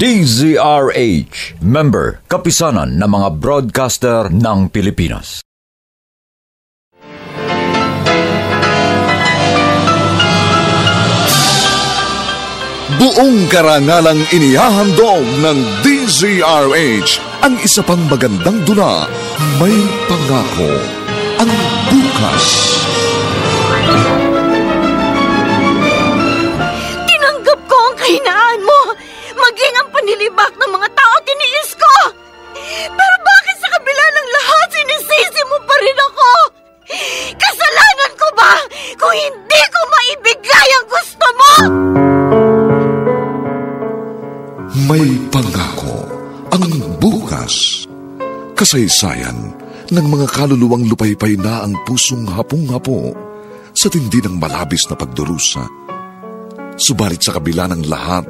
DZRH, member, kapisanan ng mga broadcaster ng Pilipinas. Buong karangalang inihahandog ng DZRH ang isa pang magandang dula, May Pangako, ang bukas. Tinanggap ko ang kahinaan mo, maging ang panlilibak ng mga tao tiniis ko. Pero bakit sa kabila ng lahat sinisisi mo pa rin ako? Kasalanan ko ba kung hindi ko maibigay ang gusto mo? May Pangako, ang bukas. Kasaysayan ng mga kaluluwang lupaypay na ang pusong hapong-hapo sa tindi ng malabis na pagdurusa. Subalit sa kabila ng lahat,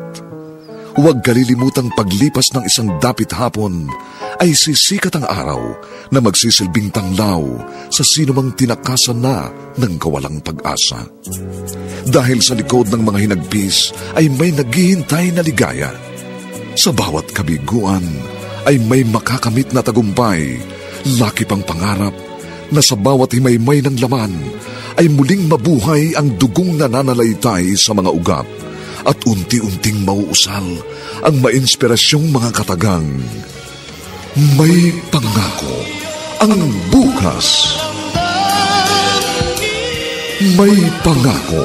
huwag kalilimutang paglipas ng isang dapit hapon ay sisikat ang araw na magsisilbing tanglaw sa sinumang tinakasan na ng kawalang pag-asa. Dahil sa likod ng mga hinagpis ay may naghihintay na ligaya. Sa bawat kabiguan ay may makakamit na tagumpay, laki pang pangarap na sa bawat himaymay ng laman ay muling mabuhay ang dugong nananalaytay sa mga ugat at unti-unting mauusal ang mainspirasyong mga katagang. May Pangako, ang bukas. May Pangako,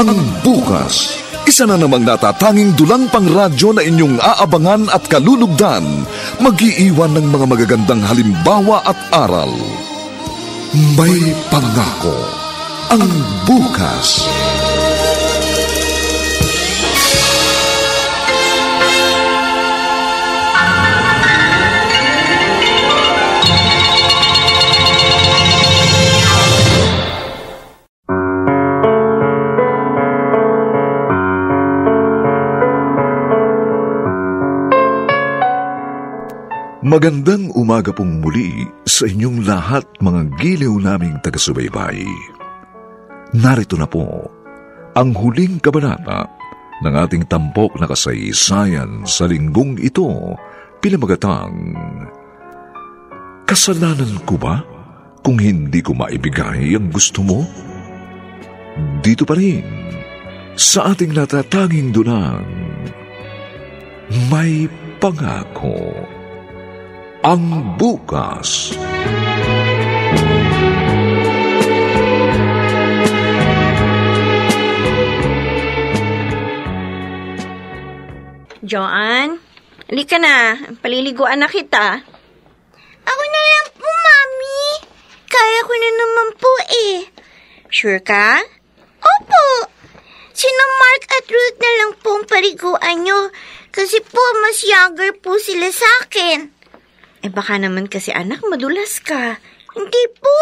ang bukas. Isa na namang natatanging dulang pangradyo na inyong aabangan at kalulugdan, mag-iiwan ng mga magagandang halimbawa at aral. May Pangako, ang bukas. Magandang umaga pong muli sa inyong lahat, mga giliw naming taga-subaybay. Narito na po ang huling kabanata ng ating tampok na kasaysayan sa linggong ito, pinamagatang Kasalanan ko ba kung hindi ko maibigay ang gusto mo? Dito pa rin sa ating natatanging dunang May Pangako, ang bukas. Joanne, halika na. Paliliguan na kita. Ako na lang po, Mami. Kaya ko na naman po eh. Sure ka? Opo. Sina Mark at Ruth na lang po ang paliguan nyo. Kasi po, mas younger po sila sa akin. Eh baka naman kasi anak, madulas ka. Hindi po.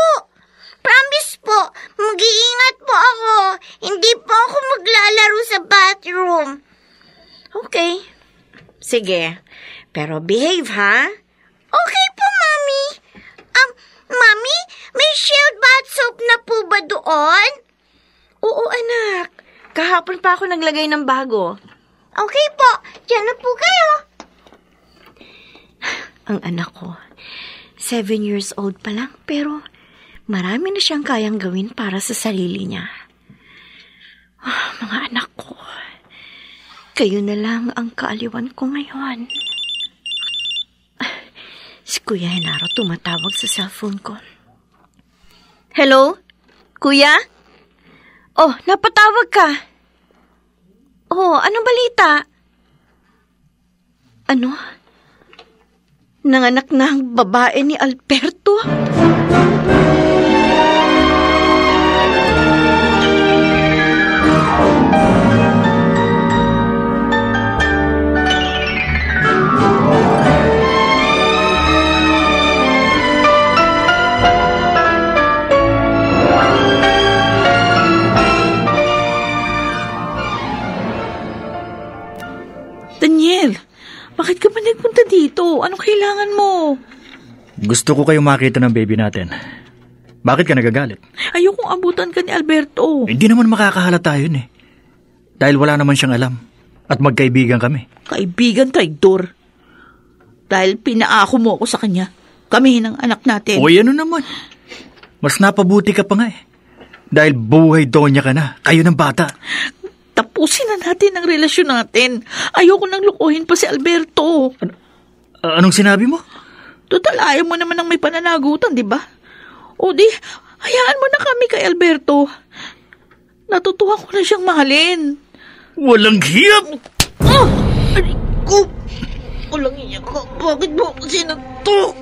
Promise po, mag-iingat po ako. Hindi po ako maglalaro sa bathroom. Okay. Sige. Pero behave, ha? Okay po, Mami. Mami, may Shield bath soap na po ba doon? Oo, anak. Kahapon pa ako naglagay ng bago. Okay po. Diyan na po kayo. Ang anak ko, 7 years old pa lang, pero marami na siyang kayang gawin para sa sarili niya. Mga anak ko, kayo na lang ang kaaliwan ko ngayon. Si Kuya Henaro tumatawag sa cellphone ko. Hello? Kuya? Oh, napatawag ka. Oh, anong balita? Ano? Nanganak na ang babae ni Alberto? Daniel, bakit ka ba nagpunta dito? Anong kailangan mo? Gusto ko kayong makita ng baby natin. Bakit ka nagagalit? Ayokong abutan ka ni Alberto. Hindi naman makakahalata yun eh. Dahil wala naman siyang alam. At magkaibigan kami. Kaibigan, traidor. Dahil pinaako mo ako sa kanya. Kami ng anak natin. O ano naman. Mas napabuti ka pa nga eh. Dahil buhay donya ka na. Kayo ng bata. Tapusin na natin ang relasyon natin. Ayoko nang lukuhin pa si Alberto. Anong sinabi mo? Total, ayaw mo naman ng may pananagutan, di ba? O di, hayaan mo na kami kay Alberto. Natutuwa ko na siyang mahalin. Walang hiyap! Aray ko! Walang hiya ka. Bakit mo ako sinuntok?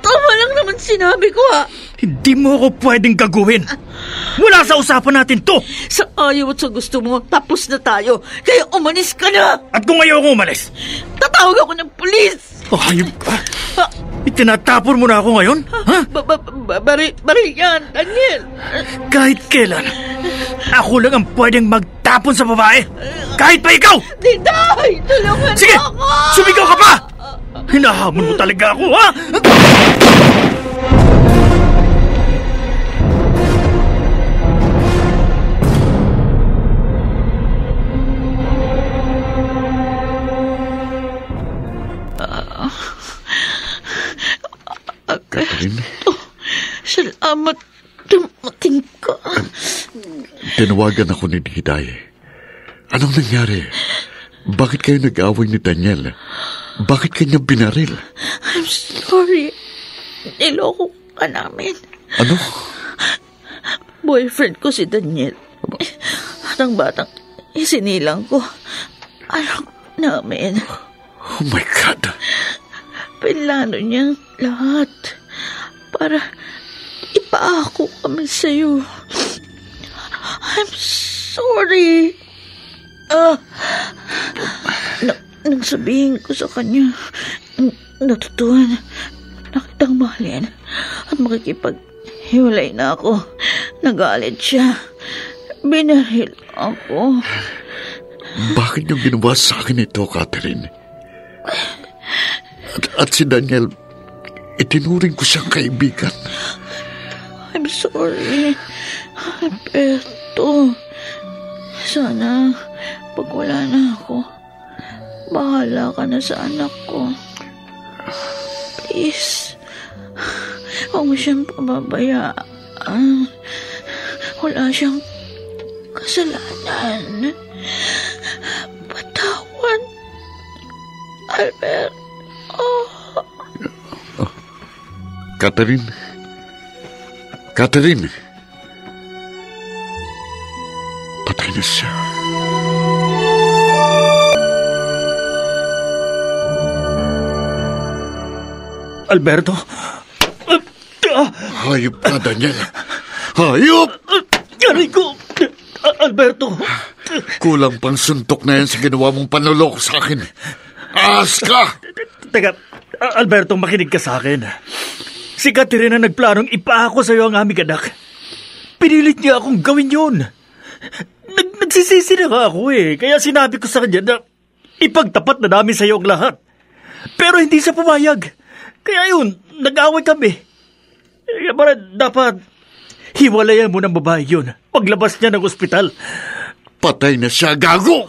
Tama lang naman sinabi ko, ha? Hindi mo ako pwedeng gagawin. Wala sa usapan natin to. Sa ayaw at sa gusto mo, tapos na tayo. Kaya umalis ka na. At kung ayaw ako umalis? Tatawag ako ng pulis. Hayop ka. Itinatapon mo na ako ngayon? Ha? Baril yan, Daniel. Kahit kailan, ako lang ang pwedeng magtapon sa babae. Kahit pa ikaw! Diday! Tulungan Sige! mo ako! Sumigaw ka pa! Hinahamon mo talaga ako, ha? Catherine? Salamat. Dumating ka. Tinawagan ako ni Diday. Anong nangyari? Bakit kayo nag-away ni Daniel? Bakit kanya binaril? I'm sorry. Niloko ka namin. Ano? Boyfriend ko si Daniel. At ang batang isinilang ko. Anak namin. Oh my God. Pinlano niyang lahat para ipaako kami sa'yo. I'm sorry. Nang sabihin ko sa kanya, natutuhan na kitang mahalin at makikipaghiwalay na ako. Nagalit siya. Binaril ako. Bakit niyo ginawa sa akin ito, Catherine? At si Daniel, itinuring ko siyang kaibigan. I'm sorry, Alberto. Sana, pag wala na ako, bahala ka na sa anak ko. Please, huwag mo siyang pababayaan. Wala siyang kasalanan. Patawan, Alberto. Catherine? Catherine? Patay na siya. Alberto? Hayop ka, Daniel. Hayop! Aray ko! Alberto! Kulang pang suntok na yan sa ginawa mong panloloko sa akin. Ahas ka! Teka, Alberto, makinig ka sa akin. Si Catherine na nagplanong ipaako sa iyo ang aming anak. Pinilit niya akong gawin yun. Nagsisisi na nga ako eh. Kaya sinabi ko sa kanya na ipagtapat na namin sa iyo ang lahat. Pero hindi siya pumayag. Kaya yun, nag-away kami. Kaya para dapat hiwalayan mo ng babae yun paglabas niya ng ospital. Patay na siya, gago!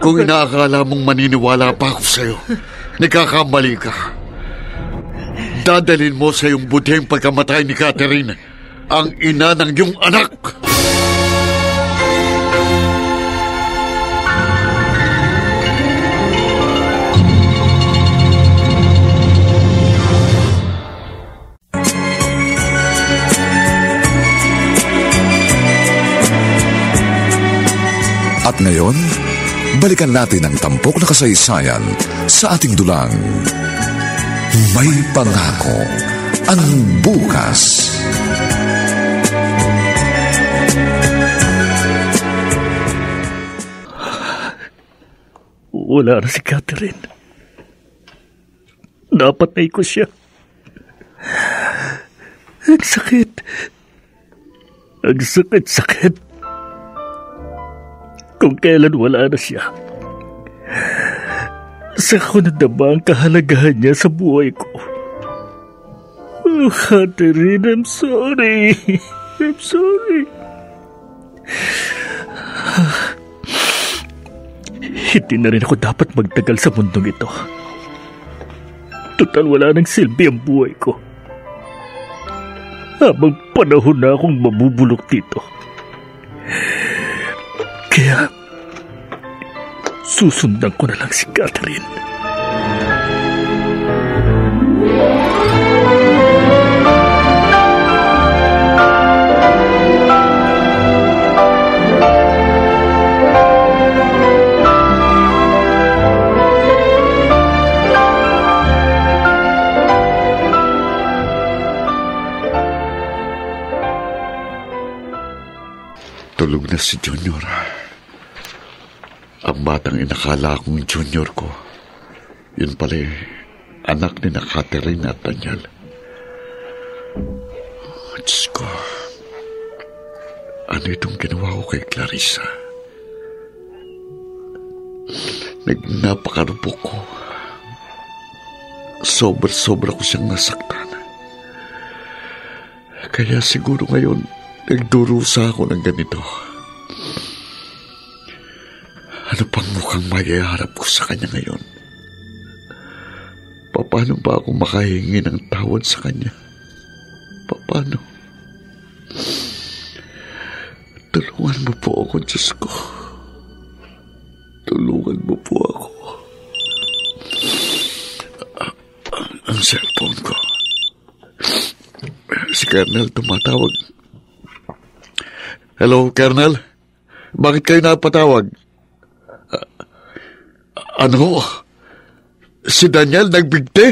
Kung inaakala mong maniniwala pa ako sa'yo, nagkakamali ka. Dadalhin mo sa iyong budheng pagkamatay ni Catherine, ang ina ng iyong anak. At ngayon, balikan natin ang tampok na kasaysayan sa ating dulang. May pangako ang bukas. Wala na si Catherine. Napatay ko siya. Ang sakit. Ang sakit-sakit. Kung kailan wala na siya, sa ko nadama ang kahalagahan niya sa buhay ko. Oh, Catherine, I'm sorry. I'm sorry. Hindi na rin ako dapat magtagal sa mundong ito. Total wala nang silbi ang buhay ko. Habang panahon na akong mabubulok dito. Kaya, susundan ko na lang si Catherine. Tulog na si Junior. Ang batang inakala kong Junior ko, yun pala anak ni na Catherine at Daniel. Diyos ko, ano itong ginawa ko kay Clarissa? Napakarupok ko. Sobra-sobra ko siyang nasaktan. Kaya siguro ngayon, nagdurusa ako ng ganito. Ano pang mukhang maiharap ko sa kanya ngayon? Paano ba ako makahingi ng tawad sa kanya? Paano? Tulungan mo po ako, Diyos ko. Tulungan mo po ako. Ang cellphone ko. Si Colonel tumatawag. Hello, Colonel? Bakit kayo napatawag? Ano? Si Daniel nagbigti?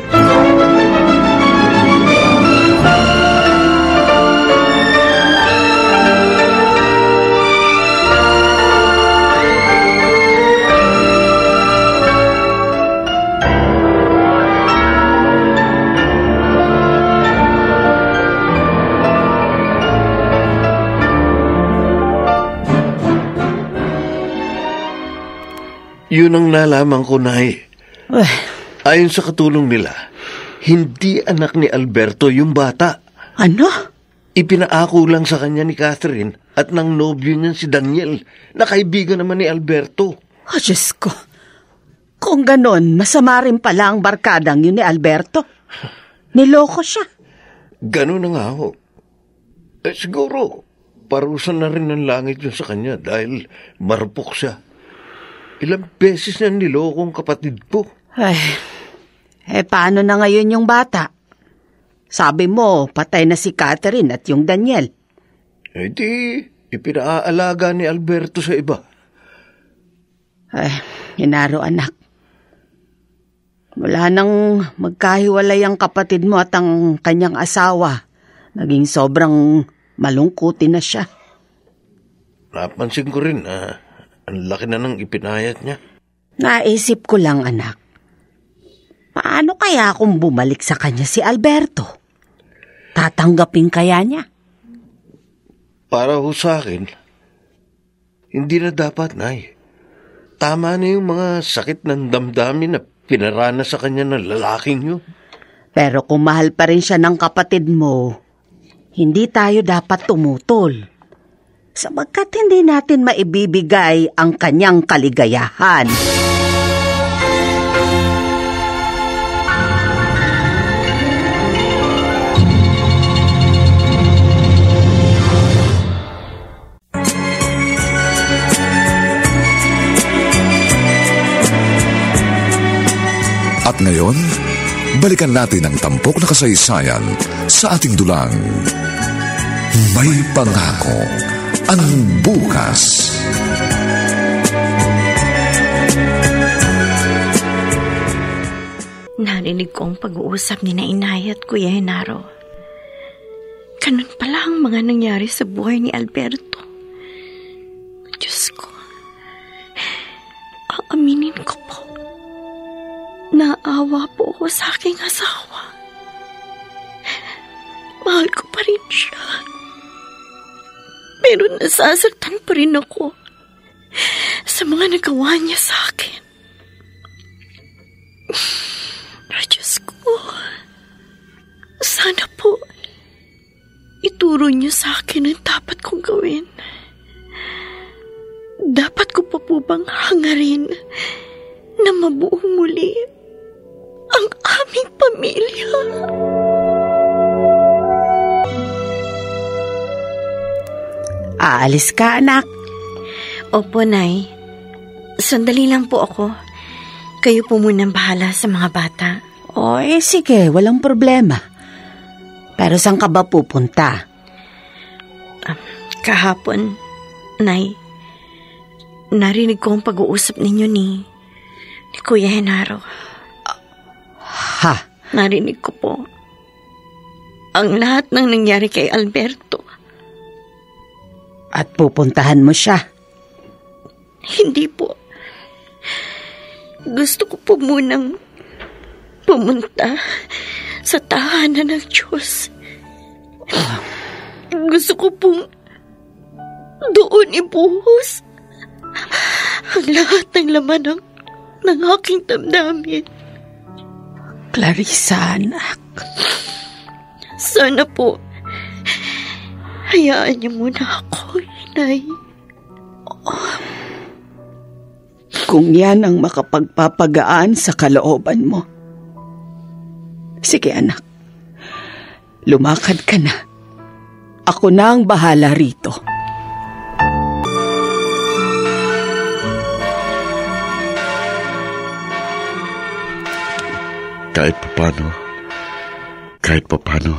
Yun ang nalaman ko, Nay. Ayon sa katulong nila, hindi anak ni Alberto yung bata. Ano? Ipinaako lang sa kanya ni Catherine at ng nobyo niya si Daniel, na kaibigan naman ni Alberto. Oh, Diyos ko. Kung ganon, masama rin pala ang barkadang yun ni Alberto. Niloko siya. Ganon na nga ho. Siguro, parusan na rin ng langit yun sa kanya dahil marupok siya. Ilang beses na nilokong kapatid ko. Ay, paano na ngayon yung bata? Sabi mo, patay na si Catherine at yung Daniel. Di, ipinaalaga ni Alberto sa iba. Ay, Hinaro anak. Mula nang magkahiwalay ang kapatid mo at ang kanyang asawa, naging sobrang malungkutin na siya. Napansin ko rin ang laki na ng ipinayat niya. Naisip ko lang, anak. Paano kaya kung bumalik sa kanya si Alberto? Tatanggapin kaya niya? Para ho sa akin, hindi na dapat, Nay. Tama na yung mga sakit ng damdamin na pinarana sa kanya ng lalaking yun. Pero kung mahal pa rin siya ng kapatid mo, hindi tayo dapat tumutol. Sabagkat hindi natin maibibigay ang kanyang kaligayahan. At ngayon, balikan natin ang tampok na kasaysayan sa ating dulang. May pangako ang bukas. Narinig ko ang pag-uusap ni na Inay at Kuya Henaro. Ganun pala ang mga nangyari sa buhay ni Alberto. Diyos ko, aaminin ko po, naawa po ako sa aking asawa. Mahal ko pa rin siya. Pero nasasaktan pa rin ako sa mga nagawa niya sa akin. Diyos ko, sana po ito Ituro niyo sa akin ang dapat kong gawin. Dapat ko pa po bang hangarin na mabuong muli ang aming pamilya? Aalis ka, anak. Opo, Nay. Sandali lang po ako. Kayo po munang bahala sa mga bata. O, sige, walang problema. Pero saan ka ba pupunta? Kahapon, Nay, narinig ko ang pag-uusap ninyo ni Kuya Henaro. Ha? Narinig ko po ang lahat ng nangyari kay Alberto. At pupuntahan mo siya? Hindi po. Gusto ko po munang pumunta sa tahanan ng Diyos. Gusto ko pong doon ibuhos ang lahat ng laman ng aking damdamin. Clarissa, anak. Sana po, hayaan niyo muna ako, Nay. Kung yan ang makapagpapagaan sa kalooban mo. Sige, anak. Lumakad ka na. Ako na ang bahala rito. Kahit papano,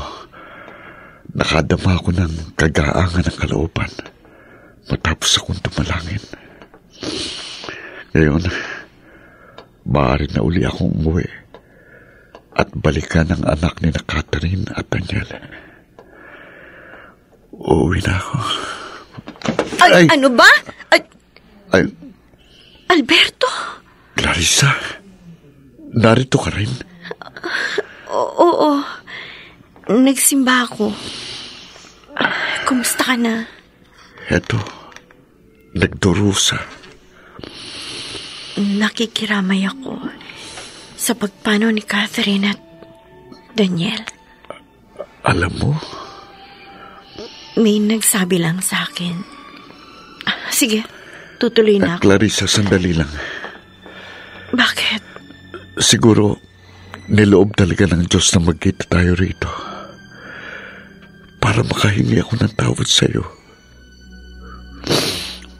nakadama ako ng kagaangan ng kalooban matapos akong tumalangin. Ngayon, maaari na uli akong umuwi at balikan ang anak ni na Catherine at Daniel. Uuwi na ako. Ay, ano ba? Ay, Alberto? Clarissa, narito ka rin? Oo. Nagsimba ako. Kumusta ka na? Eto, nagdurusa. Nakikiramay ako sa pagpanaw ni Catherine at Daniel. Alam mo? May nagsabi lang sa akin. Sige, tutuloy na ako. Clarissa, sandali lang. Bakit? Siguro, niloob talaga ng Diyos na magkita tayo rito para makahingi ako ng tawad sa'yo.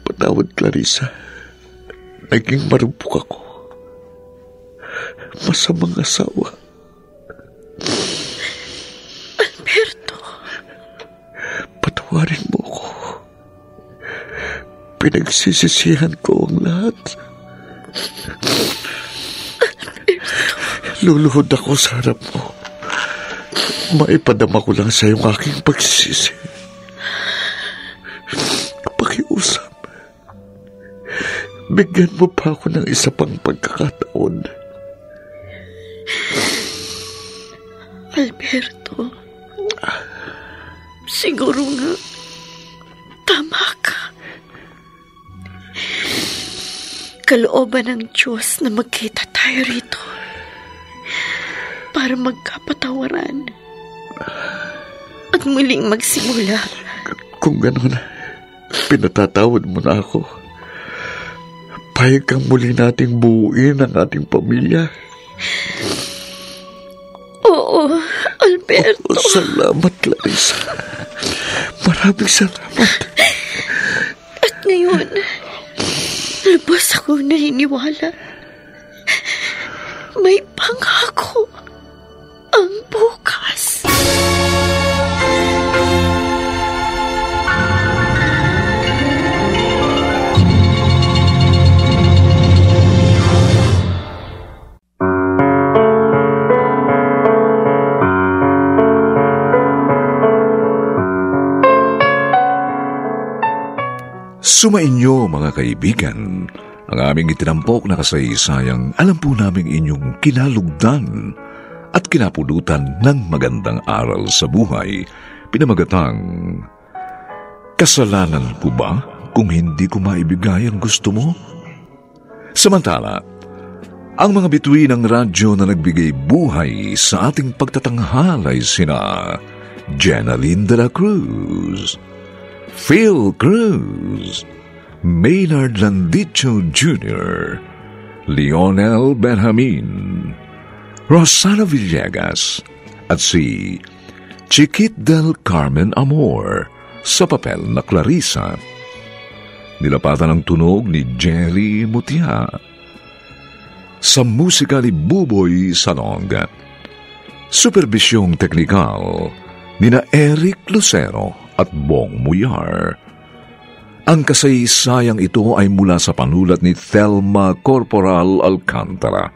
Patawad, Clarissa. Naging marupok ako. Masamang asawa. Alberto. Patawarin mo ko. Pinagsisisihan ko ang lahat. Luluhod ako sa harap mo. Maipadama ko lang sa iyong aking pagsisisi. Pakiusap. Bigyan mo pa ako ng isa pang pagkakataon. Alberto, siguro nga tama ka. Kalooban ng Diyos na magkita tayo rito para magkapatawaran at muling magsimula. Kung gano'n, pinatatawad mo na ako. Payag kang muli nating buuin ang ating pamilya. Oo, Alberto. Salamat, Clarissa. Maraming salamat. At ngayon, lubos ako naniniwala. May pangako ang bukas. Sumainyo mga kaibigan, ang aming itinampok na kasaysayang alam po naming inyong kinalugdan at kinapulutan ng magandang aral sa buhay, pinamagatang, kasalanan po ba kung hindi ko maibigay ang gusto mo? Samantala, ang mga bituin ng radyo na nagbigay buhay sa ating pagtatanghal ay sina Jenaline de la Cruz, Phil Cruz, Maynard Landicho Jr., Lionel Benjamin, Rosana Villegas, at si Chiquit del Carmen Amor sa papel na Clarissa. Nilapatan ang tunog ni Jerry Mutia. Sa musika ni Buboy Salong. Superbisyong teknikal nina Eric Lucero at Bong Muyar. Ang kasaysayang ito ay mula sa panulat ni Thelma Corporal Alcantara.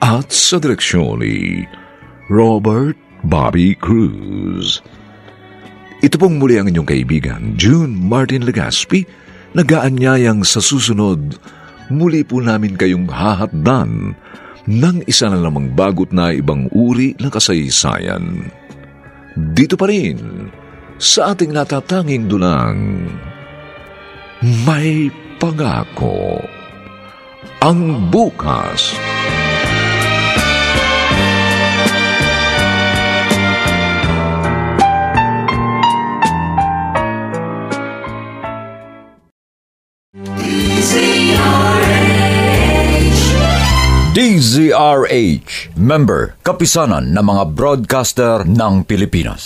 At sa direksyon ni Robert Bobby Cruz. Ito pong muli ang inyong kaibigan, June Martin Legaspi, nag-aanyayang sa susunod, muli po namin kayong hahatdan ng isa na lamang bagot na ibang uri ng kasaysayan. Dito pa rin, sa ating natatanging dulang, may pangako ang bukas. DZRH, member, kapisanan ng mga broadcaster ng Pilipinas.